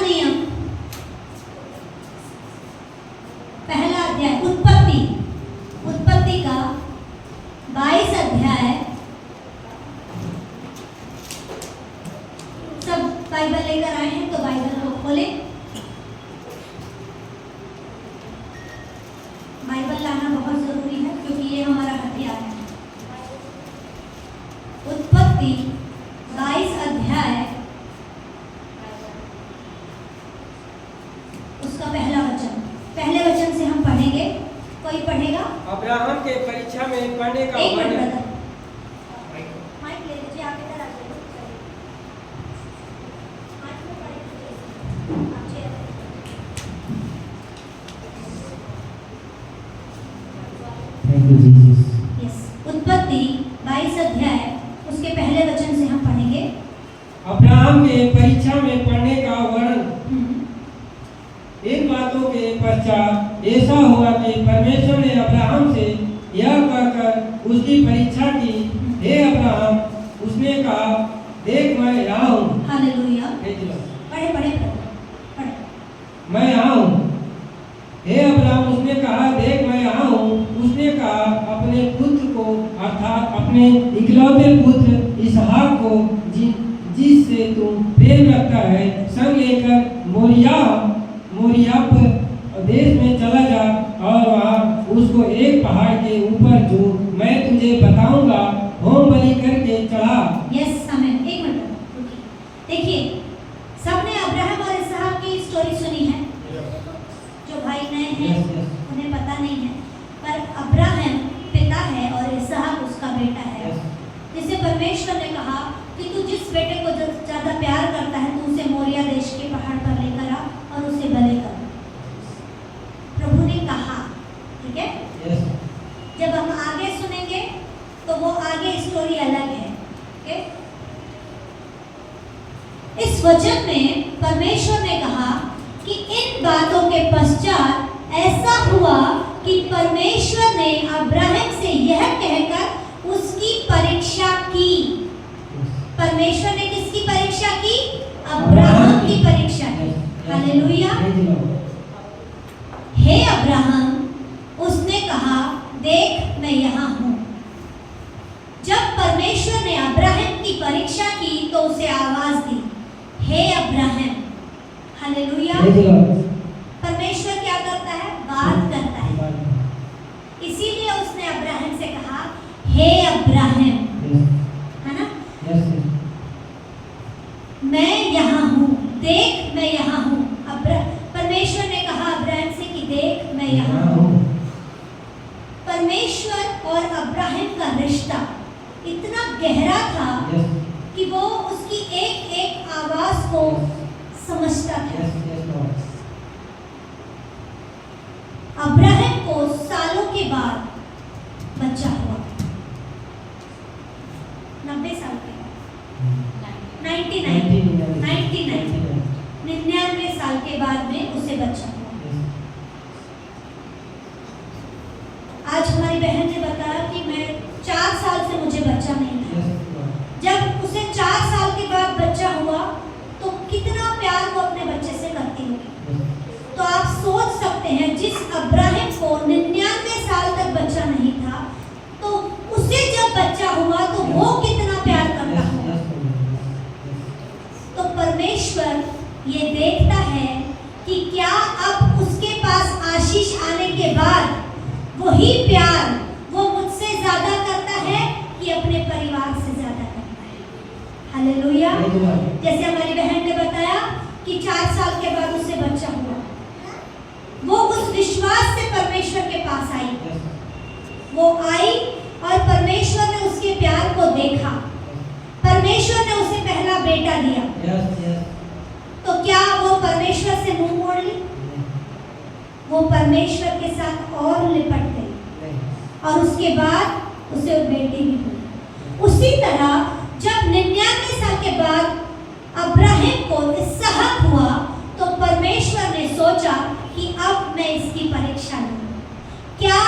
नियम, पहला अध्याय उत्पत्ति का 22 अध्याय। सब बाइबल लेकर आए हैं तो बाइबल को खोलें। बाइबल लाना बहुत जरूरी है क्योंकि ये हमारा हथियार है। उत्पत्ति 22 अध्याय उसका पहला वचन, पहले वचन से हम पढ़ेंगे। कोई पढ़ेगा? अब्राहम के परीक्षा में पढ़ने का एक मिनट वर्णन। ब्रदर, माइक ले लीजिए, आप इधर आ जाइए। माइक में पढ़ेंगे। आप चेयर पे। Thank you Jesus. यस, उत्पत्ति 22 अध्याय उसके पहले वचन से हम पढ़ेंगे। अब्राहम के परीक्षा में पढ़ने का वर्णन। इन बातों के पश्चात ऐसा हुआ कि परमेश्वर ने अब्राहम से यह कहकर उसकी परीक्षा की, हे अब्राहम, उसने कहा, देख मैं यहाँ हूँ। हालेलुया। पढ़े पढ़े। मैं यहाँ हूँ। हे अब्राहम, उसने कहा, देख मैं यहाँ हूँ। उसने कहा, अपने पुत्र को अर्थात अपने इकलौते पुत्र इसहाक को जिससे तू प्रेम रखता है संग लेकर मोरिया देश में चला जा और वहाँ उसको एक पहाड़ के ऊपर जो मैं तुझे बताऊंगा होम बलि करके चढ़ा। यस, आमीन। एक मिनट देखिए, सबने अब्राहम और इसहाक की स्टोरी सुनी है। जो भाई नए हैं उन्हें पता नहीं है, पर अब्राहम पिता है और इसहाक उसका बेटा है, जिसे परमेश्वर ने कहा कि तू जिस बेटे को ज्यादा प्यार करता है तू उसे मोरिया देश के पहाड़ पर लेकर आ और उसे बलि कर। प्रभु ने कहा, ठीक है। जब हम आगे सुनेंगे तो वो आगे स्टोरी अलग है, ओके। इस वचन में परमेश्वर ने कहा कि इन बातों के पश्चात ऐसा हुआ कि परमेश्वर ने अब्राहम से यह कहकर उसकी परीक्षा की। परमेश्वर ने किसकी परीक्षा की? अब्राहम की परीक्षा की। हालेलुया। हे अब्राहम, उसने कहा, देख मैं यहाँ हूँ। जब परमेश्वर ने अब्राहम की परीक्षा की तो उसे आवाज दी, हे अब्राहम। हालेलुया। परमेश्वर क्या करता है? बात करता है। इसीलिए उसने अब्राहम से कहा, हे अब्राहम, है ना? मैं यहाँ हूँ, देख मैं यहाँ हूँ। परमेश्वर ने कहा अब्राहम से कि देख मैं यहाँ हूँ। परमेश्वर और अब्राहम का रिश्ता इतना गहरा था कि वो उसकी एक एक आवाज को समझता था। अब्राहम को सालों के बाद बच्चा हुआ, 90 साल के बाद, 99 साल के बाद में उसे बच्चा हुआ। आज हमारी बहन ने बताया कि मैं 4 साल से मुझे बच्चा नहीं था। जब उसे 4 साल के बाद बच्चा हुआ तो कितना प्यार वो अपने बच्चे से करती होगी। तो आप सोच सकते हैं, जिस अब्राहम को 99 साल तक बच्चा नहीं था, तो उसे जब बच्चा हुआ तो वो कितना प्यार करता होगा। तो परमेश्वर ये देखता है कि क्या अब उसके पास आशीष आने के बाद वही प्यार वो मुझसे ज्यादा करता है कि अपने परिवार से ज्यादा करता है। हालेलुया। जैसे हमारी बहन ने बताया कि 4 साल के बाद उसे बच्चा हुआ, वो उस विश्वास से परमेश्वर के पास आई। वो आई और परमेश्वर ने उसके प्यार को देखा। परमेश्वर ने उसे पहला बेटा दिया। तो क्या वो परमेश्वर से मुंह मोड़ ली? वो परमेश्वर के साथ और लिपट गई और उसके बाद उसे बेटी भी हुई। उसी तरह जब 99 साल के बाद अब्राहम को इसहाक हुआ तो परमेश्वर ने सोचा कि अब मैं इसकी परीक्षा लूं। क्या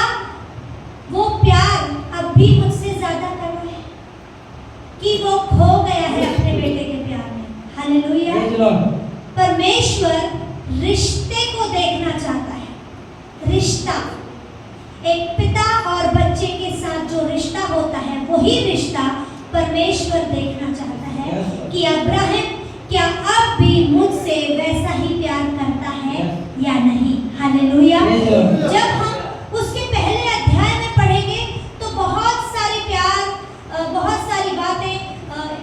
वो प्यार अब भी मुझसे ज्यादा कर रहा है कि वो खो गया है अपने बेटे के प्यार में? हालेलुया। परमेश्वर रिश्ते को देखना चाहता है। रिश्ता, एक पिता और बच्चे के साथ जो रिश्ता होता है, वही रिश्ता परमेश्वर देखना चाहता है कि अब्राहम क्या अब भी मुझसे वैसा ही प्यार करता है या नहीं। हालेलुया। जब हम उसके पहले अध्याय में पढ़ेंगे तो बहुत सारी बातें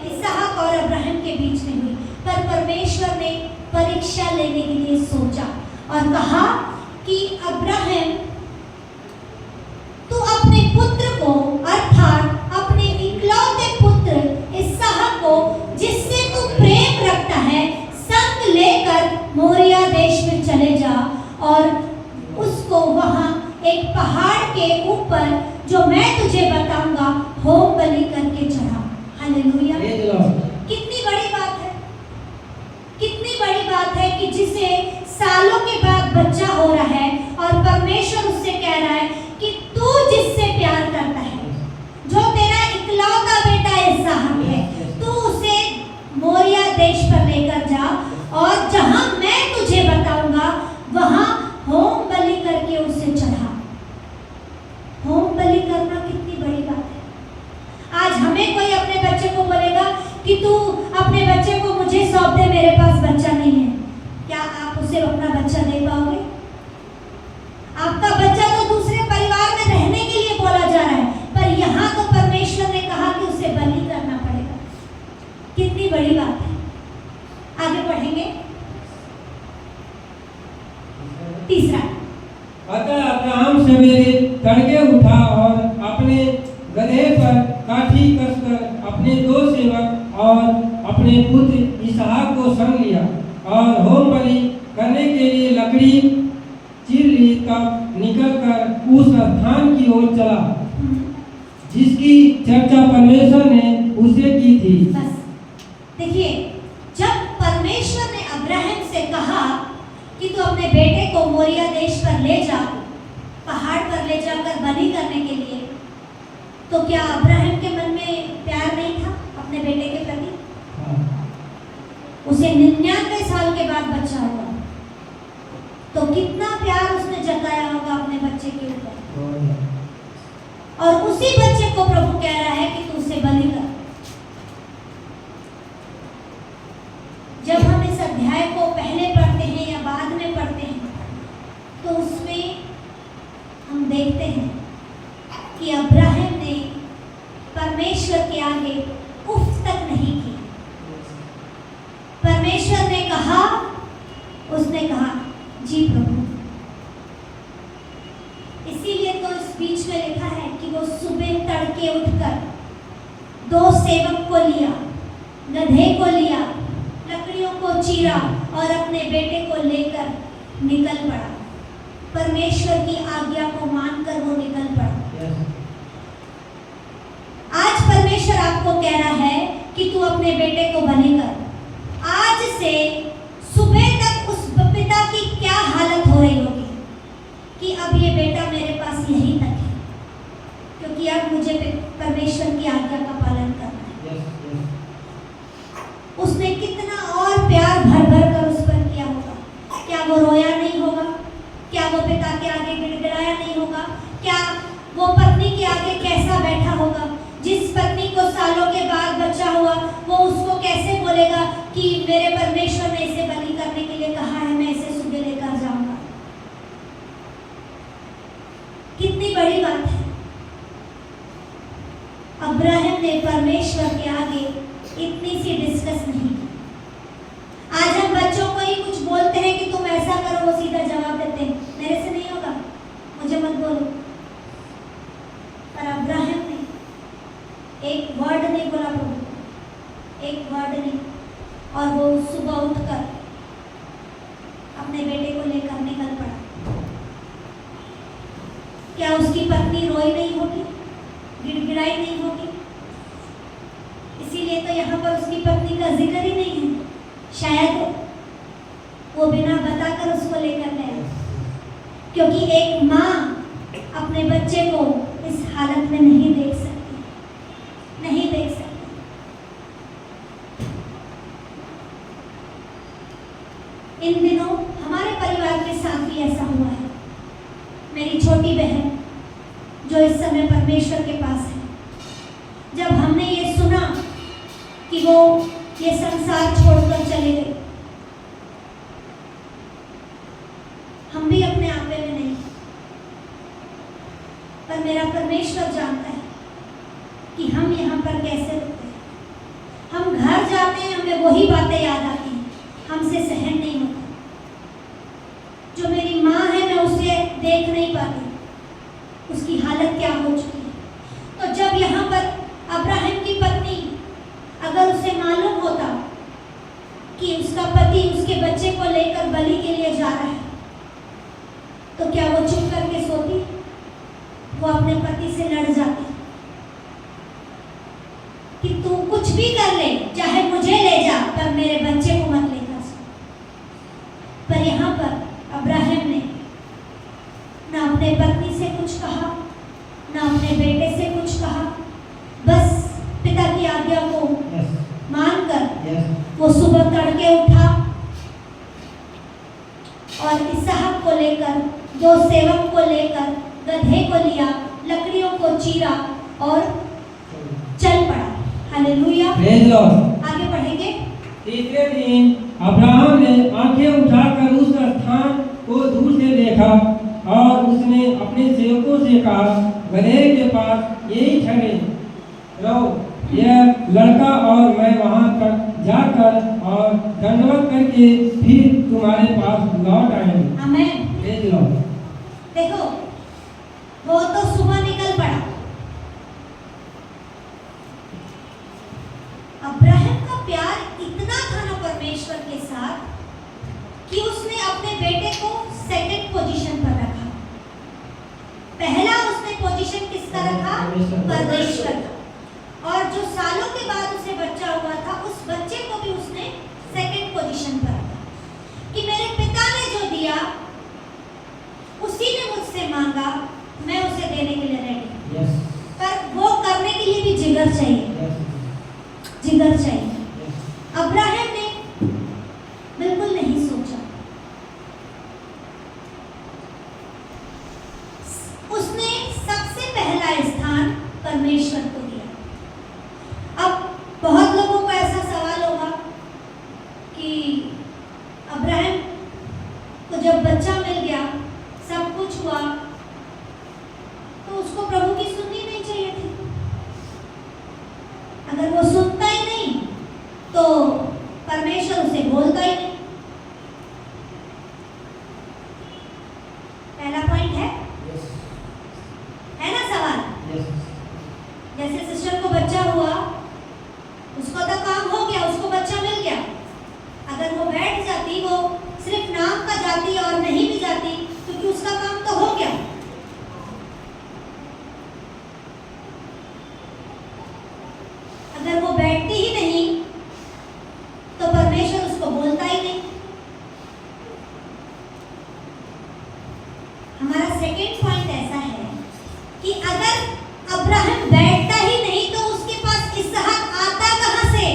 इसहाक और अब्राहम के बीच में हुई, पर परमेश्वर ने परीक्षा लेने के लिए सोचा और कहा कि अब्राहम, तू अपने पुत्र को, अर्थात अपने इकलौते पुत्र इसहाक को, जिससे तू प्रेम रखता है, संग लेकर मोरिया देश में चले जा और उसको वहां एक पहाड़ के ऊपर जो मैं तुझे बताऊंगा होम बलि करके चढ़ा। हालेलुया। कितनी बड़ी बात है, कितनी बड़ी बात है कि जिसे सालों के बाद बच्चा हो रहा है और परमेश्वर उससे कह रहा है कि तू जिससे प्यार करता है, जो तेरा इकलौता बेटा इसहाक है, तू उसे मोरिया देश पर लेकर जा और जहां मैं तुझे बताऊंगा वहां होम बलि करके उसे चढ़ा। होम बलि करना कितनी बड़ी बात है। आज हमें कोई अपने बच्चे को बोलेगा कि तू अपने बच्चे को मुझे सौंप दे, मेरे पास बच्चा नहीं है, क्या आप उसे अपना बच्चा दे पाओगे? आपका बच्चा तो दूसरे परिवार में रहने के लिए बोला जा रहा है, पर यहाँ तो परमेश्वर ने कहा कि उसे बलि करना पड़ेगा। कितनी बड़ी बात है। आगे पढ़ेंगे। तीसरा, अतः अब्राहम सवेरे तड़के उठा और अपने गदहे पर काठी कसकर अपने दो सेवक और अपने पुत्र इसहाक को संग लिया और होम बलि करने के लिए लकड़ी चीर ली। तब निकलकर उस स्थान की ओर चला जिसकी चर्चा परमेश्वर ने उसे की थी। बस देखिए, जब परमेश्वर ने अब्राहम से कहा कि तू अपने बेटे को मोरिया देश पर ले जा, पहाड़ पर ले जाकर बलि करने के लिए, तो क्या अब्राहम के मन में प्यार नहीं था अपने बेटे के प्रति? उसे 99 साल के बाद बच्चा हुआ, तो कितना प्यार उसने जताया होगा अपने बच्चे के ऊपर। और उसी बच्चे को प्रभु कह रहा है कि तू उसे बलि कर। जब हम इस अध्याय को पहले पढ़ते हैं या बाद में पढ़ते हैं, तो उसमें हम देखते हैं कि अब्राहम ने परमेश्वर के आगे उफ तक नहीं की। परमेश्वर ने कहा, उसने कहा जी प्रभु। इसीलिए तो इस बीच में लिखा है कि वो सुबह तड़के उठकर 2 सेवक को लिया, गधे को लिया, लकड़ियों को चीरा और अपने बेटे को लेकर निकल पड़ा। परमेश्वर की आज्ञा को मानकर वो निकल पड़ा। आज परमेश्वर आपको कह रहा है कि तू अपने बेटे को बलि कर। आज से सुबह तक उस पिता की क्या हालत हो रही होगी कि अब ये बेटा मेरे पास यहीं तक है, क्योंकि अब मुझे परमेश्वर की आज्ञा का पालन करना है। उसने कितना और प्यार भर भर कर उस पर किया होगा। क्या वो रोया नहीं होगा? क्या वो पिता के आगे गिड़गिड़ाया नहीं होगा? क्या वो पत्नी के आगे कैसा बैठा होगा? जिस पत्नी को सालों के बाद बच्चा हुआ, वो उसको कैसे बोलेगा कि मेरे परमेश्वर ने इसे बलि करने के लिए कहा है, मैं इसे सुबह लेकर जाऊंगा। कितनी बड़ी बात है। अब्राहम ने परमेश्वर के आगे इतनी सी डिस्कस नहीं की। आज हम बच्चों को ही कुछ बोलते हैं कि तुम ऐसा करो, वो सीधा जवाब देते हैं मेरे से नहीं होगा, मुझे मत बोलो। पर अब्राहम ने एक वर्ड नहीं बोला प्रभु, एक वर्ड नहीं, और वो सुबह उठकर अपने बेटे को लेकर निकल पड़ा। क्या उसकी पत्नी रोई नहीं होगी, गिड़गिड़ाई नहीं होगी? इसीलिए तो यहाँ पर उसकी पत्नी का जिक्र ही नहीं है। शायद वो बिना बताकर उसको लेकर गया, क्योंकि एक माँ अपने बच्चे को इस हालत में नहीं देख सकती, नहीं देख सकती। इन दिनों हमारे परिवार के साथ भी ऐसा हुआ है। मेरी छोटी बहन जो इस समय परमेश्वर के पास है, जब हमने ये सुना कि वो ये संसार छोड़कर चले गए, हम भी अपने आपे में नहीं, पर मेरा परमेश्वर जानता है कि हम यहाँ पर कैसे रुकते हैं। हम घर जाते हैं, हमें वही बातें याद आती हैं, हमसे सहन नहीं होता। जो मेरी माँ है, मैं उसे देख नहीं पाती, उसकी हालत क्या हो चुकी है। तो जब यहाँ पर अब्राहम की पत्नी, अगर उसे मालूम होता कि उसका पति उसके बच्चे को लेकर बलि के लिए जा रहा है, तो क्या वो चुप करके सोती? वो अपने पति से लड़ जाती कि तू कुछ भी कर ले, चाहे मुझे ले जा, पर मेरे बच्चे को मत लेकर। पर यहाँ पर अब्राहम ने ना अपने पत्नी से कुछ कहा, ना अपने बेटे से कुछ कहा, बस पिता की आज्ञा को मानकर वो सुबह तड़के उठा और इसहाक को लेकर, 2 सेवक को लेकर, गधे को लिया, लकड़ियों को चीरा और चल पड़ा। हालेलुया। Praise Lord. आगे पढ़ेंगे। तीसरे दिन अब्राहम ने आंखें उठाकर उस स्थान को दूर से देखा और उसने अपने सेवकों से कहा, गधे के पास यही ठहरे रहो, यह लड़का और मैं वहां तक जाकर और दंडवत करके फिर तुम्हारे पास लौट आएंगे। आमीन। Praise Lord. देखो, वो तो सुबह निकल पड़ा। अब्राहम का प्यार इतना था ना परमेश्वर के साथ कि उसने अपने बेटे को सेकंड पोजीशन पर रखा। पहला उसने पोजीशन किसका रखा? परमेश्वर का। और जो सालों के बाद उसे बच्चा हुआ था, उस बच्चे को भी उसने सेकंड पोजीशन पर रखा कि मेरे पिता ने जो दिया उसी ने मुझसे मांगा, मैं उसे देने के लिए रेडी। यस। पर वो करने के लिए भी जिगर चाहिए। जिगर चाहिए। अब्राहम ने बिल्कुल नहीं सोचा, उसने सबसे पहला स्थान परमेश्वर को दिया। अब बहुत लोगों को ऐसा सवाल होगा कि अब्राहम को जब बच्चा मिल गया, सब कुछ हुआ, तो उसको प्रभु की सुननी नहीं चाहिए थी। अगर वो सुनता ही नहीं तो परमेश्वर उसे बोलता ही नहीं। पहला पॉइंट है ना सवाल? जैसे सिस्टर को बच्चा हुआ, उसको तो काम हो गया, उसको बच्चा मिल गया। अगर वो बैठ जाती, वो सिर्फ नाम का जाती और नहीं भी जाती, क्योंकि उसका काम तो हो गया। अगर वो बैठती ही नहीं तो परमेश्वर उसको बोलता ही नहीं। हमारा सेकंड पॉइंट ऐसा है कि अगर अब्राहम बैठता ही नहीं तो उसके पास इसहाक आता कहां से?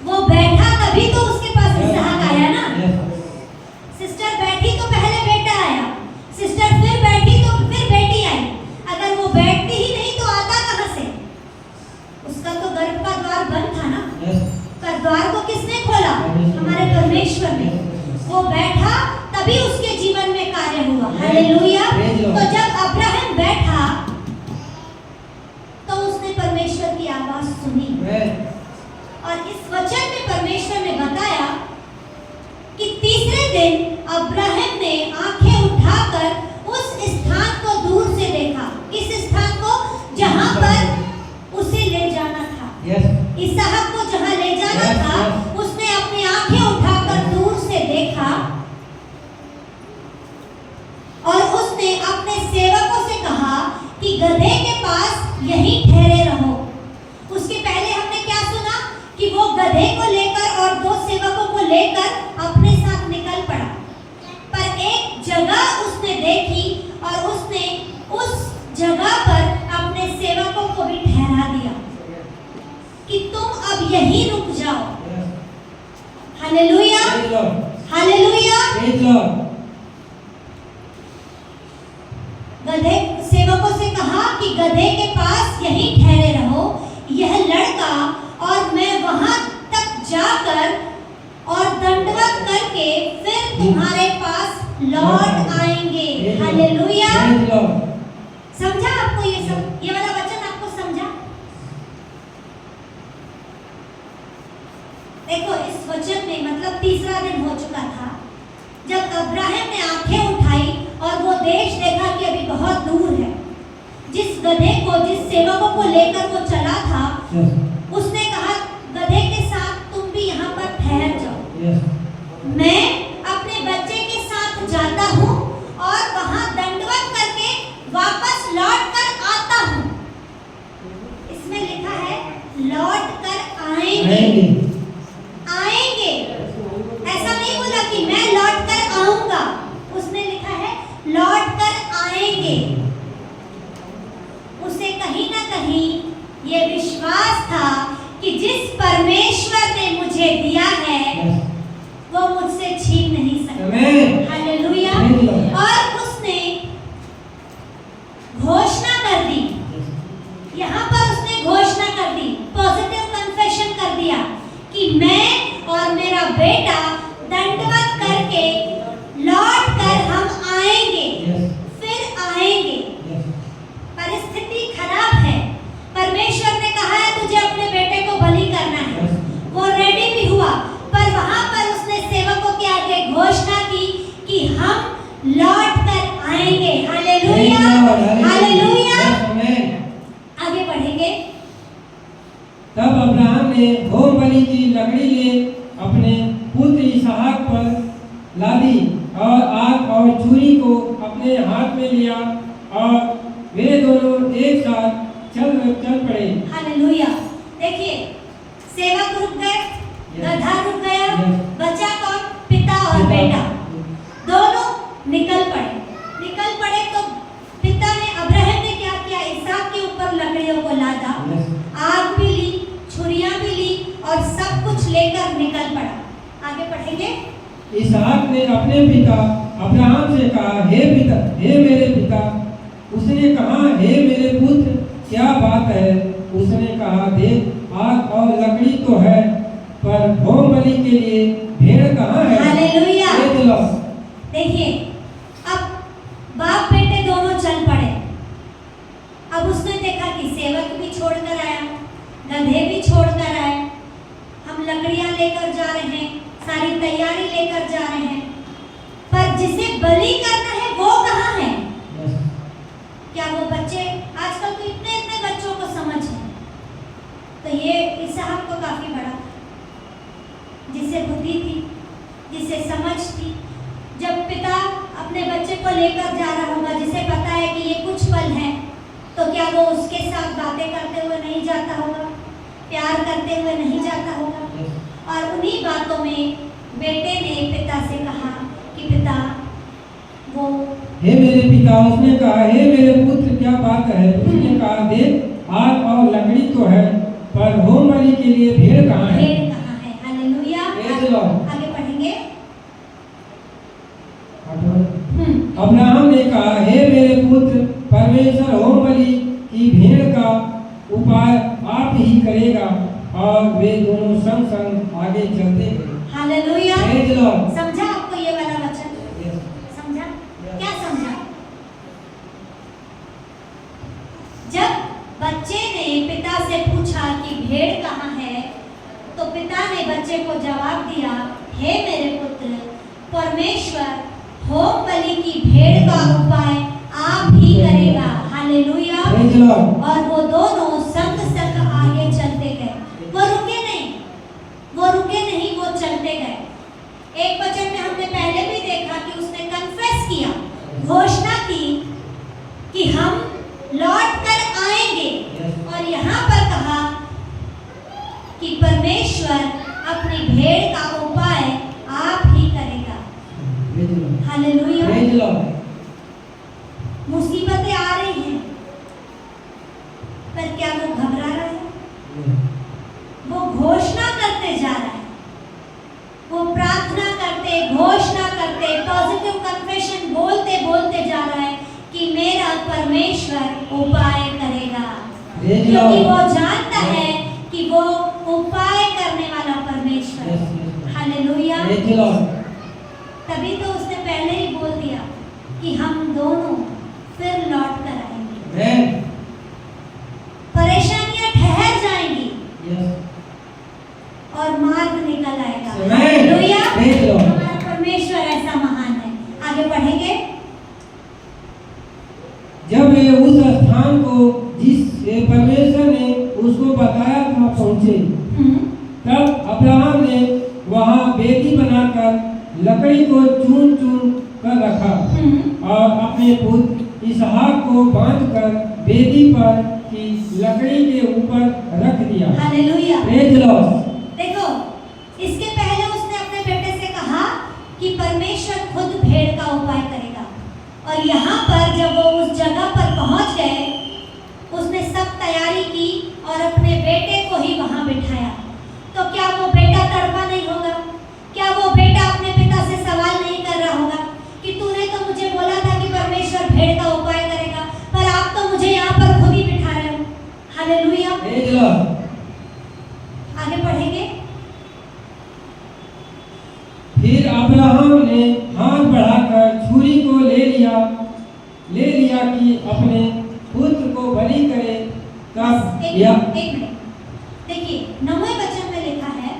वो बैठा तभी तो उसके पास इसहाक आया ना। सिस्टर बैठी तो पहले बेटा आया, सिस्टर फिर बैठी तो फिर बेटी आई। अगर वो बैठती ही नहीं तो आता कहां से? उसका तो गर्भ का द्वार बंद था ना। पर द्वार को किसने खोला? हमारे परमेश्वर ने। वो बैठा तभी उसके जीवन में कार्य हुआ। हालेलुया। तो जब अब्राहम बैठा तो उसने परमेश्वर की आवाज सुनी। और इस वचन में परमेश्वर ने बताया कि तीसरे दिन अब्राहम ने आंखें उठाकर उस स्थान को दूर से देखा। किस स्थान को? जहां पर उसे ले जाना था। इसहाक को जहां ले जाना था, उसने अपनी आंखें उठाकर दूर से देखा और उसने अपने सेवकों से कहा कि गधे के पास यहीं ठहरे रहो। उसके पहले हमने क्या सुना कि वो गधे को लेकर और 2 सेवकों को लेकर अपने साथ निकल पड़ा। पर एक जगह उसने देखी और उसने उस जगह पर अपने सेवकों को भी ठहरा दिया कि तुम अब यहीं रुक जाओ। हालेलुया। हालेलुया। Praise Lord. गधे सेवकों से कहा कि गधे के पास यहीं ठहरे रहो, यह लड़का और मैं वहां तक जाकर और दंडवत करके फिर तुम्हारे पास लौट आएंगे। हालेलुया। Praise Lord. समझा आपको ये वाला वचन आपको समझा? देखो इस वचन में मतलब तीसरा दिन हो चुका था जब अब्राहम ने आंखें उठाई और वो देश देखा कि अभी बहुत दूर है। जिस गधे को, जिस सेवकों को लेकर वो चला था, Yes. उसने कहा गधे के साथ तुम भी यहाँ पर ठहर जाओ, Yes. मैं अपने बच्चे के साथ जाता हूँ और वहाँ दंडवत करके वापस लौट कर आता हूँ। इसमें लिखा है लौट कर आएंगे। आएंगे, ऐसा नहीं बोला कि मैं लौट कर आऊंगा, उसने लिखा है लौट कर आएंगे। उसे कहीं ना कहीं ये विश्वास था कि जिस परमेश्वर ने मुझे दिया है Yes. वो मुझसे छीन नहीं सकता। Amen. हालेलुया। Praise Lord. और उसने घोषणा कर दी, यहाँ पर उसने घोषणा कर दी, पॉजिटिव कन्फेशन कर दिया कि मैं और मेरा बेटा दंडवत करके लौट कर हम आएंगे। Yes. फिर आएंगे। Yes. परिस्थिति खराब है, परमेश्वर ने कहा है तुझे अपने बेटे को बलि करना है, Yes. वो रेडी भी हुआ, पर वहां पर उसने सेवकों के आगे घोषणा की कि हम लौट कर आएंगे। हालेलुया। हालेलुया। Yes, amen. आगे बढ़ेंगे। तब अब्राहम ने होम बलि की लकड़ी ले अपने पुत्र इसहाक पर लादी और आग और छुरी को अपने हाथ में लिया और वे दोनों एक साथ चल पड़े। हालेलुया। देखिए सेवक रुक गए, Yes. गधा रुक गया, Yes. बचा कौन? पिता और बेटा दोनों निकल पड़े। तो पिता ने, अब्राहम ने क्या किया? इसहाक के ऊपर लकड़ियों को लादा, Yes. आग भी ली, छुरियां भी ली और सब कुछ लेकर निकल पड़ा। आगे पढ़ेंगे। इसहाक ने अपने पिता अब्राहम से कहा, हे मेरे पिता। उसने कहा, हे मेरे पुत्र, क्या बात है? उसने कहा, देख आग और लकड़ी तो है, पर होम बलि के लिए भेड़ कहाँ है? हालेलुया। Praise the Lord. देखिए अब बाप बेटे दोनों चल पड़े। अब उसने देखा कि सेवक भी छोड़कर आया, गधे भी छोड़कर आए, हम लकड़ियां लेकर जा रहे हैं, सारी तैयारी लेकर जा रहे हैं, पर जिसे बलि करना है वो कहाँ है? Yes. क्या वो बच्चे? आजकल तो इतने बच्चों को समझ है। तो ये इसहाक को काफी बड़ा था, जिसे बुद्धि थी, जिसे समझ थी। जब पिता अपने बच्चे को लेकर जा रहा होगा, जिसे पता है कि ये कुछ पल है, तो क्या वो उसके साथ बातें करते हुए नहीं जाता होगा, प्यार करते हुए नहीं जाता होगा? Yes. और उन्हीं बातों में बेटे ने पिता से कहा कि पिता वो हे मेरे पिता। उसने कहा, हे मेरे पुत्र, क्या बात है? उसने कहा, देख आग और लकड़ी तो है, पर होम बलि के लिए भेड़ कहाँ है? भेड़ कहाँ है? हालेलुया। Praise the Lord. आगे पढ़ेंगे। अब्राहम ने कहा, हे मेरे पुत्र, परमेश्वर होम बलि की भेड़ का उपाय आप ही करेगा। और वे दोनों संग संग आगे चलते गए। हालेलुया। Praise the Lord. समझा आपको ये वाला वचन? Yes. समझा? Yes. क्या समझा? जब बच्चे ने पिता से पूछा कि भेड़ कहाँ है, तो पिता ने बच्चे को जवाब दिया, हे मेरे पुत्र, परमेश्वर होम बलि की भेड़ का उपाय आप ही करेगा। हालेलुया। Praise the Lord. और वो दोनों संग संग आगे चलते गए। वो रुके नहीं, वो चलते गए। एक वचन में हमने पहले भी देखा कि उसने कन्फेस किया, घोषणा की कि हम लौट कर आएंगे। और यहाँ पर कहा कि परमेश्वर अपनी भेड़ का उपाय आप ही करेगा। Praise the Lord. Hallelujah. Praise the Lord. मुसीबतें आ रही हैं, पर क्या वो घबरा रहा है? वो घोषणा करते जा रहा है, वो प्रार्थना करते, घोषणा परमेश्वर उपाय करेगा, Praise क्योंकि Lord. वो जानता है कि वो उपाय करने वाला परमेश्वर Yes, है। yes. Hallelujah. Praise the Lord. तभी तो उसने पहले ही बोल दिया कि हम दोनों फिर लौट कर आएंगे, Amen. परेशानियां ठहर जाएंगी Yes. और मार्ग निकल आएगा। Amen. Hallelujah. Praise the Lord. हमारा परमेश्वर ऐसा महान है। आगे बढ़ेंगे। जब वे उस स्थान को जिस परमेश्वर ने उसको बताया था पहुंचे, तब अब्राहम ने वहां वेदी बनाकर लकड़ी को चुन चुन कर रखा और अपने पुत्र इसहाक को बांधकर वेदी पर की लकड़ी के ऊपर रख दिया। हालेलुया। Praise the Lord. देखो, इसके पहले उसने अपने बेटे से कहा कि परमेश्वर खुद भेड़ का उपाय करेगा, और यहाँ पर जब वो उस जगह पर पहुँच गए, उसने सब तैयारी की और अपने बेटे को ही वहाँ बिठाया। तो क्या वो बेटा तड़पा नहीं होगा? क्या वो बेटा अपने पिता से सवाल नहीं कर रहा होगा कि तूने तो मुझे बोला था कि परमेश्वर भेड़ का उपाय करेगा, पर आप तो मुझे यहाँ पर खुद ही बिठा रहे हो। हालेलुया। Praise the Lord. आगे पढ़ेंगे। फिर अब्राहम ने हाथ बढ़ाकर छुरी को ले लिया कि अपने पुत्र को बलि करे। तब एक या मिनट देखिए, 9वें वचन में लिखा है,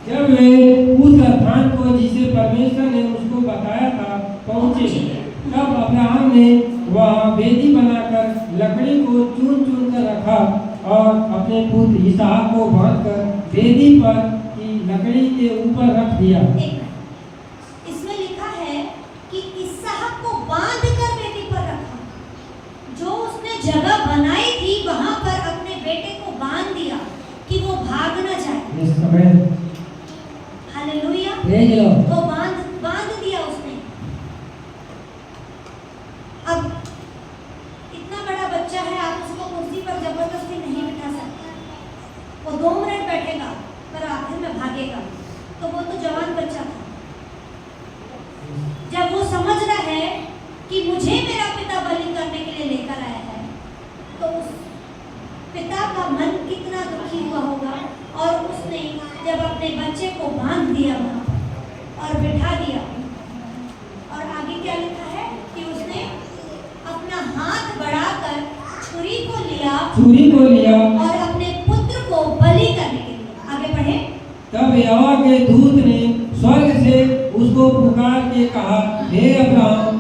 जब वे उस स्थान को जिसे परमेश्वर ने उसको बताया था पहुंचे, तब अब्राहम ने वहाँ वेदी बनाकर लकड़ी को चुन चुन कर रखा और अपने पुत्र इसहाक को बांधकर वेदी पर की लकड़ी के ऊपर रख दिया। एक मिनट, इसमें लिखा है कि इसहाक को बांध कर वेदी पर रखा। जो उसने जगह बनाई थी वहां पर अपने बेटे को बांध दिया कि वो भाग न जाए। Yes, amen. Hallelujah. Praise the Lord. वो बांध दिया उसने। अब इतना बड़ा बच्चा है, आप उसको कुर्सी पर जबरदस्ती नहीं बिठा सकते। वो 2 मिनट बैठेगा पर आखिर में भागेगा। तो वो तो जवान बच्चा था। जब वो समझ रहा है कि मुझे मेरा पिता बलि करने के लिए लेकर आया है, तो उस पिता का मन कितना दुखी हुआ होगा। और उसने जब अपने बच्चे को बांध दिया वहाँ पर और बिठा दिया, और आगे क्या लिखा है कि उसने अपना हाथ बढ़ाकर छुरी को लिया और अपने पुत्र को बलि करने के लिए। आगे बढ़े। तब यहोवा के दूत ने स्वर्ग से उसको पुकार के कहा, हे अब्राहम।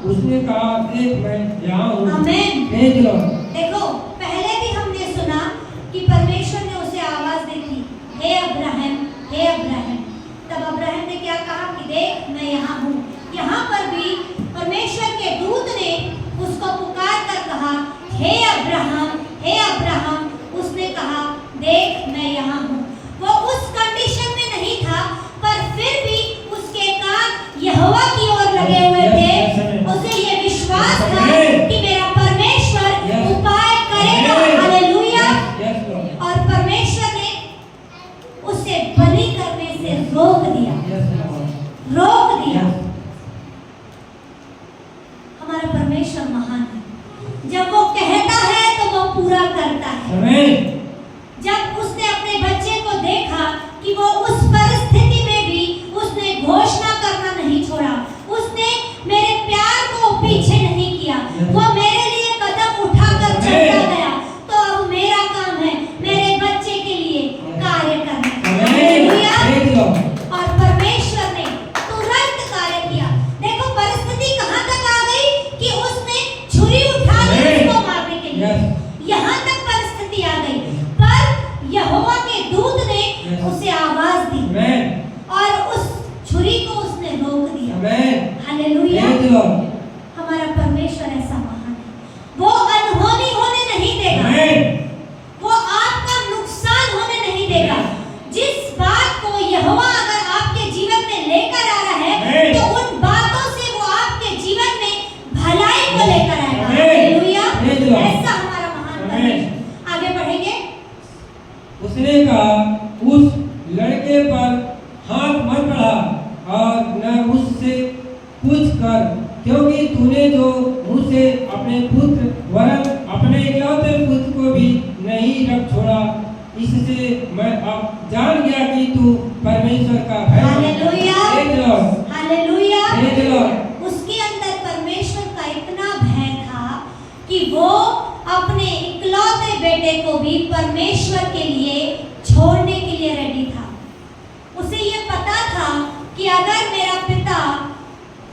उसने कहा, देख मैं यहाँ हूँ। आमीन। Praise the Lord. देखो, पहले भी हमने सुना कि परमेश्वर ने उसे आवाज दी थी, हे अब्राहम। तब अब्राहम ने क्या कहा कि देख मैं यहाँ हूँ। यहाँ पर भी परमेश्वर के दूत ने उसको पुकार कर कहा, हे अब्राहम। उसने कहा, देख मैं यहाँ हूँ। वो उस कंडीशन में नहीं था, पर फिर भी उसके कान यहोवा की ओर लगे हुए थे। उसे ये विश्वास था कि मेरा परमेश्वर उपाय करेगा। हालेलुया। और परमेश्वर ने उसे बलि करने से रोक दिया। हमारा परमेश्वर महान है। जब वो कहता है तो वो पूरा करता है। जब उसने अपने बच्चे को देखा कि वो उस परिस्थिति में भी उसने घोषणा करना नहीं छोड़ा, उसने मेरे प्यार को पीछे नहीं किया, वो मेरे लिए कदम उठाकर चलता गया। तो अब मेरा काम है मेरे बच्चे के लिए कार्य करना। हालेलुया। और परमेश्वर ने तुरंत कार्य किया। देखो परिस्थिति कहाँ तक आ गई कि उसने छुरी उठा ली उसको मारने के लिए। यहाँ तक परिस्थिति आ गई, पर यहोवा के दूत ने उसे आवाज दी और उस छुरी को उसने रोक दिया। हालेलुया। हमारा परमेश्वर ऐसा महान है। वो अनहोनी होने नहीं देगा, वो आपका नुकसान होने नहीं देगा। जिस बात को यहोवा अगर आपके जीवन में लेकर आ रहा है, तो उन बातों से वो आपके जीवन में भलाई को लेकर आएगा। हालेलुया। ऐसा हमारा महान परमेश्वर। आगे बढ़ेंगे। उसने कहा, उस लड़के पर हाथ मत बढ़ा और न उससे कुछ कर, क्योंकि तूने जो जान गया कि तू परमेश्वर का भय hallelujah. Praise the Lord. Hallelujah. Praise the Lord. उसके अंदर परमेश्वर का इतना भय था कि वो अपने इकलौते बेटे को भी परमेश्वर के लिए छोड़ने के लिए रेडी था। उसे ये पता था कि अगर मेरा पिता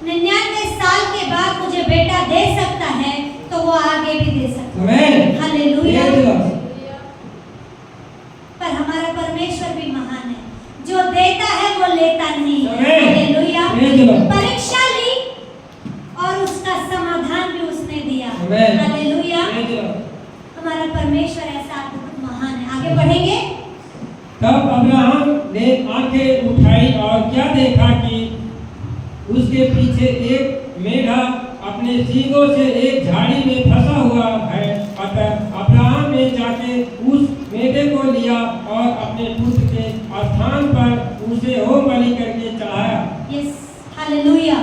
99 साल के बाद मुझे बेटा दे सकता है तो वो आगे भी दे सकता है। Amen. Hallelujah. Praise the Lord. पर हमारा परमेश्वर भी महान है, जो देता है वो लेता नहीं है। Amen. Hallelujah. Praise the Lord. परीक्षा ली और उसका समाधान भी उसने दिया। Amen. Hallelujah. Praise the Lord. हमारा परमेश्वर ऐसा अद्भुत महान है। आगे बढ़ेंगे। तब अब्राहम ने आंखें उठाई और क्या देखा कि उसके पीछे एक मेढ़ा अपने सींगों से एक झाड़ी में फंसा हुआ है। अतः अब्राहम ने जाके उस मेढ़े को लिया और अपने पुत्र के स्थान पर उसे होम बलि करके चढ़ाया। Yes, hallelujah.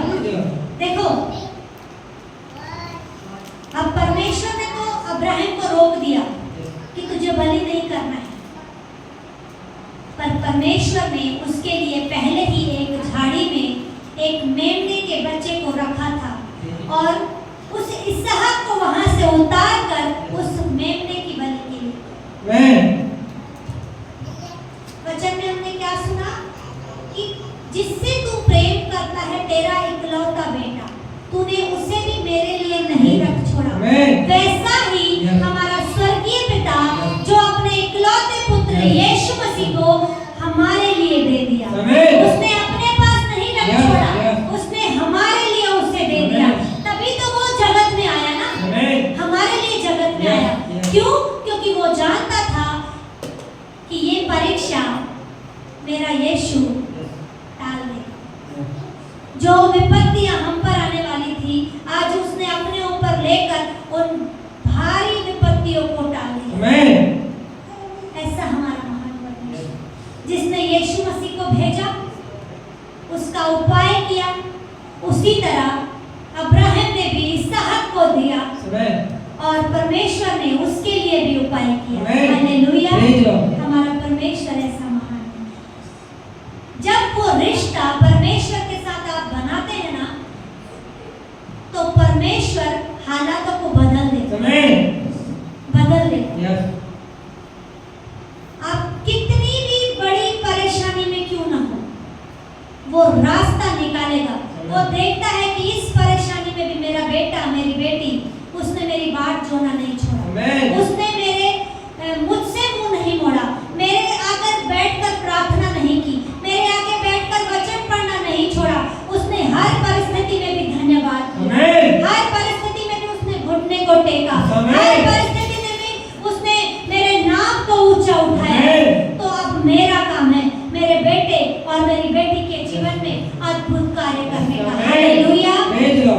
देखो, अब परमेश्वर ने तो अब्राहम को रोक दिया कि तुझे बलि नहीं करना है, पर परमेश्वर ने उसके लिए पहले ही एक झाड़ी में एक मेमने के बच्चे को रखा था और उस इसहाक को वहां से उतार कर उस मेमने की बलि के लिए। वचन में हमने क्या सुना कि जिससे तू प्रेम करता है, तेरा इकलौता बेटा, तूने उसे भी मेरे लिए नहीं रख छोड़ा। वैसा ही हमारा स्वर्गीय पिता जो अपने इकलौते पुत्र यीशु मसीह को हमारे लिए दे दिया, उसने अपने पास नहीं रख छोड़ा, उसने हमारे लिए उसे दे दिया। तभी तो वो जगत में आया ना, हमारे लिए जगत में आया। क्यों? क्योंकि वो जानता था कि ये परीक्षा मेरा यीशु टाल देगा। जो विपत्तियां हम पर आने वाली थी, आज उसने अपने ऊपर लेकर उन भारी विपत्तियों को टाल दिया। ऐसा हमारा महान परमेश्वर, जिसने यीशु मसीह को भेजा, उसका उपाय किया, उसी तरह अब्राहम ने भी इसहाक को दिया और परमेश्वर ने उसके लिए भी उपाय किया। हालेलुया। हमारा परमेश्वर ऐसा महान है। जब वो रिश्ता परमेश्वर के साथ आप बनाते हैं ना, तो परमेश्वर हालातों को बदल देता। आप कितनी भी बड़ी परेशानी में क्यों ना हो, वो रास्ता निकालेगा। वो देखता है कि इस परेशानी में भी मेरा बेटा, मेरी बेटी, उसने मेरी बात जोना नहीं छोड़ा, उसने मुझसे मुंह नहीं मोड़ा, मेरे आकर बैठकर प्रार्थना नहीं की, मेरे आगे बैठकर वचन पढ़ना नहीं छोड़ा। उसने हर परिस्थिति में भी धन्यवाद किया, हर परिस्थिति में भी उसने घुटने को टेका, हर परिस्थिति में भी उसने मेरे नाम को ऊंचा उठाया। तो अब मेरा काम है मेरे बेटे और मेरी बेटी के जीवन में अद्भुत कार्य करने का। हालेलुया।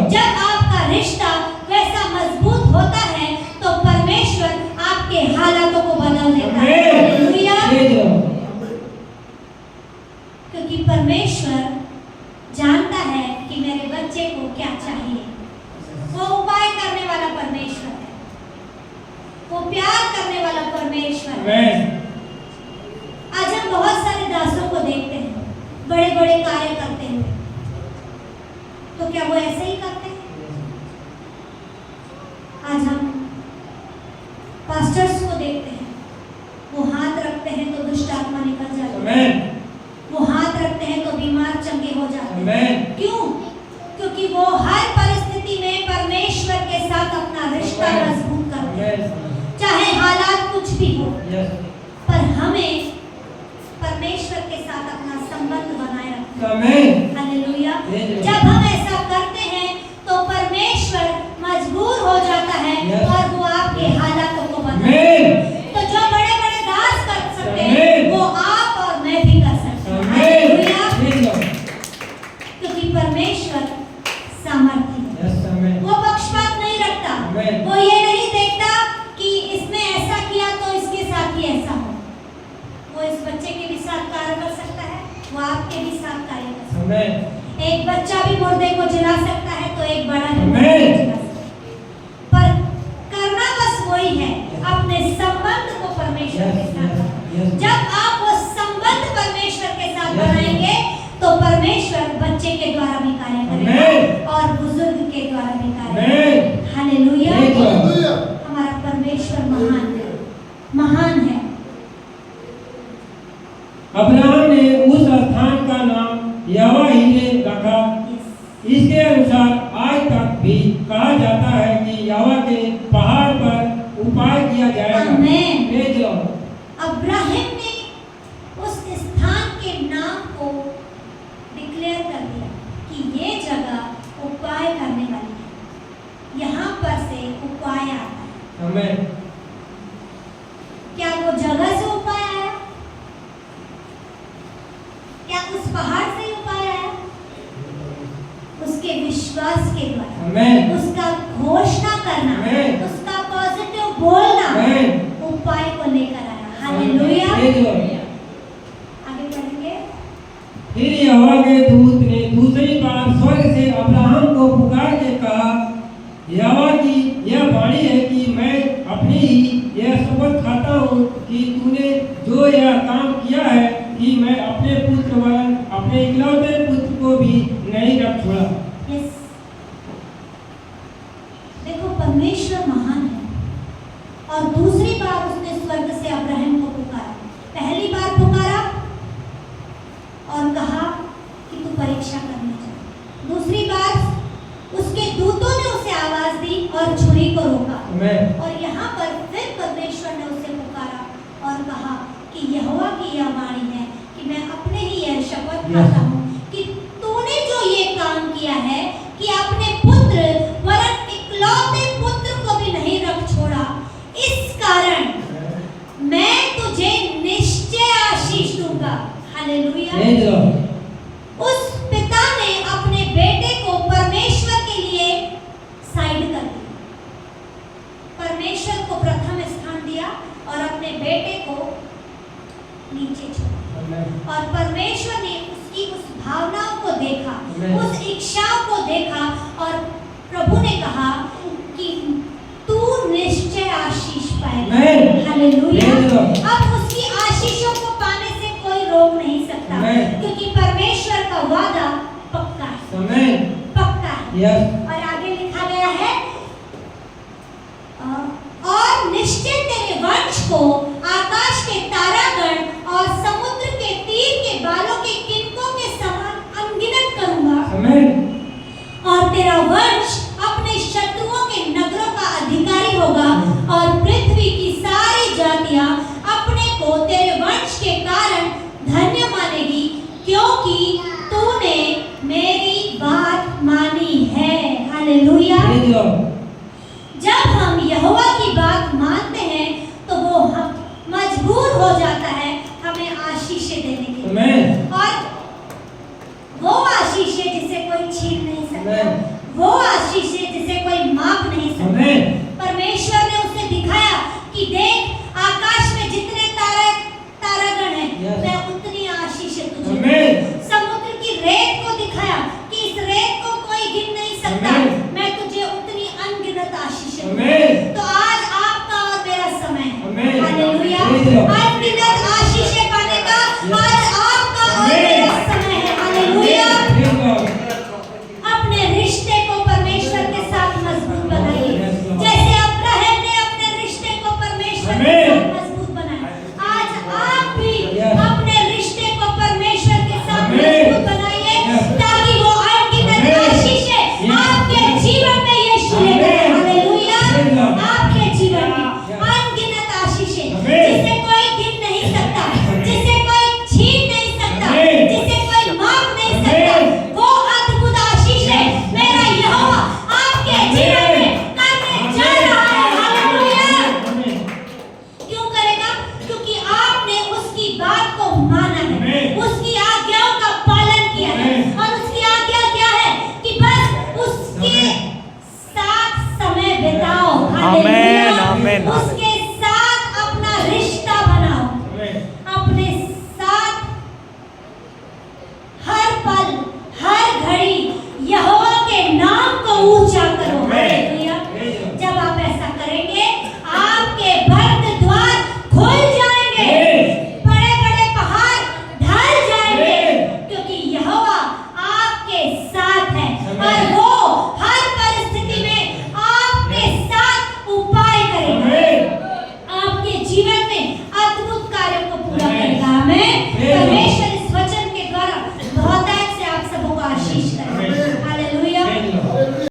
जब आपका रिश्ता वैसा मजबूत होता है तो परमेश्वर आपके हालातों को बदल देता है। हालेलुया। क्योंकि परमेश्वर जानता है कि मेरे बच्चे को क्या चाहिए। वो उपाय करने वाला परमेश्वर है, वो प्यार करने वाला परमेश्वर है। आज हम बहुत सारे दासों को देखते हैं बड़े बड़े कार्य करते हुए, तो क्या वो ऐसे ही करते हैं? आज हम पास्टर्स को देखते हैं, वो हाथ रखते हैं तो दुष्ट आत्मा निकल जाती है, वो हाथ रखते हैं तो बीमार चंगे हो जाते हैं। क्यों? क्योंकि वो हर परिस्थिति में परमेश्वर के साथ अपना रिश्ता मजबूत करते हैं, चाहे हालात कुछ भी हो। पर हमें परमेश्वर के साथ अपना संबंध बनाए रखना है। हालेलुया। जब हम ऐसा करते हैं तो परमेश्वर मजबूर हो जाता है और वो आपके हालातों को बदलता है। तो जो बड़े बड़े दास कर सकते हैं वो आप और मैं भी कर सकते हैं। हालेलुया। क्योंकि परमेश्वर सामर्थी है, वो पक्षपात नहीं रखता, वो ये नहीं देखता कि इसने ऐसा किया तो इसके साथ ही ऐसा हो। वो इस बच्चे के भी साथ कार्य कर सकता है, वो आपके भी साथ कार्य कर सकता है। एक बच्चा भी मुर्दे को जिला सकता है तो एक बड़ा भी मुर्दे को जिला सकता है। पर करना वही है, अपने संबंध को परमेश्वर के साथ। जब आप वो संबंध अब्राहम ने उस स्थान का नाम यहोवा यीरे रखा। इसके अनुसार आज तक भी कहा जाता है कि यहोवा के पहाड़ पर उपाय किया जाएगा। आमीन। Praise the Lord. अब्राहम ने उस स्थान के नाम को डिक्लेयर कर दिया कि ये जगह उपाय करने वाली है, यहाँ पर से उपाय आता है। आमीन। क्या वो जगह से उपाय आया? क्या उस पहाड़ से ही उपाय आया? उसके विश्वास के द्वारा, आमीन। उसका घोषणा करना, आमीन। उसका पॉजिटिव बोलना आमीन। उपाय को लेकर आया। हालेलुया। Praise the Lord. आगे बढ़ेंगे। फिर यहोवा के दूत ने दूसरी बार स्वर्ग से अब्राहम को पुकार के कहा, यहोवा की यह वाणी है कि मैं अपनी ही यह शपथ खाता हूँ कि तूने जो यह काम किया है कि मैं अपने पुत्र वरन अपने इकलौते पुत्र को भी नहीं रख छोड़ा। यस, देखो परमेश्वर महान है। और दूसरी बार उसने स्वर्ग से अब्राहम को पुकारा। पहली बार पुकारा और कहा कि तू परीक्षा करने जा। दूसरी बार उसके दूतों ने उसे आवाज दी और छुरी को रोका। आमीन। और यहाँ पर फिर परमेश्वर ने उसे पुकारा और कहा कि यहोवा की यह वाणी है कि मैं अपने ही यह शपथ खाता हूँ कि तूने जो ये काम किया है कि अपने पुत्र वरन इकलौते पुत्र को भी नहीं रख छोड़ा, इस कारण मैं तुझे निश्चय आशीष दूंगा। हालेलुया। Praise the Lord. उस पिता ने अपने बेटे को परमेश्वर के लिए साइड कर दिया, परमेश्वर को प्रथम स्थान दिया और अपने बेटे को नीचे छोड़ा। आमीन। और परमेश्वर ने उसकी उस भावनाओं को देखा, आमीन। उस इच्छाओं को देखा और प्रभु ने कहा कि तू निश्चय आशीष पाएगा। आमीन। हालेलुया। Praise the Lord. अब उसकी आशीषों को पाने से कोई रोक नहीं सकता, आमीन। क्योंकि परमेश्वर का वादा पक्का है, आमीन। पक्का है। यस। और आगे लिखा गया है और निश्चय तेरे वंश को आकाश के तारागण और समुद्र के तीर के बालों के किनकों के समान अनगिनत करूंगा। आमीन। और तेरा वंश अपने शत्रुओं के नगरों का अधिकारी होगा और पृथ्वी की सारी जातियां अपने को तेरे वंश के कारण धन्य मानेगी, क्योंकि तूने मेरी बात मानी है। हालेलुया। Praise the Lord. जब हम यहोवा की बात मानते हैं तो वो हम मजबूर हो जाता है हमें आशीषें देने के लिए। आमीन। और वो आशीषें जिसे कोई छीन नहीं सकता, आमीन। वो आशीषें जिसे कोई माप नहीं सकता। आमीन। परमेश्वर ने उसे दिखाया कि देख आकाश में जितने तारागण हैं, Yes. मैं उतनी आशीषें तुझे आमीन। समुद्र की रेत को दिखाया कि इस रेत को कोई गिन नहीं सकता, आमीन। मैं तुझे उतनी अनगिनत आशीषें आमीन। तो आज आपका और मेरा समय है। आमीन। हालेलुया। Praise the Lord. अनगिनत आशीषें पाने का Yes. आज आपका और आमीन। मेरा समय है। हालेलुया। Praise the Lord. अपने रिश्ते को परमेश्वर के साथ मजबूत बनाइए, Yes, Lord. जैसे अब्राहम ने अपने रिश्ते को परमेश्वर के आमीन। साथ मजबूत बनाया। आज आप भी Yes. अपने रिश्ते को परमेश्वर के साथ आमीन। मजबूत बनाइए, Yes. ताकि वो अनगिनत आमीन। आशीषें Yes. आपके जीवन में यीशु ले आए। आमीन। हालेलुया। Praise Lord. आपके जीवन में Yes. अनगिनत आशीषें आमीन। जिसे कोई गिन नहीं सकता, जिसे कोई छीन नहीं सकता, आमीन। जिसे कोई माप नहीं आमीन। सकता, वो अद्भुत आशीषें मेरा यहोवा आपके जीवन में करने जा रहा है। हालेलुया। आमीन। क्यों करेगा? क्योंकि आपने उसकी बात को माना है, आमीन। उसकी आज्ञाओं का पालन किया है। आमीन। और उसकी आज्ञा क्या है कि बस उसके आमीन। साथ समय बिताओ। आमीन, हालेलुया। आमीन, उसके साथ अपना रिश्ता बनाओ, आमीन। अपने साथ हर पल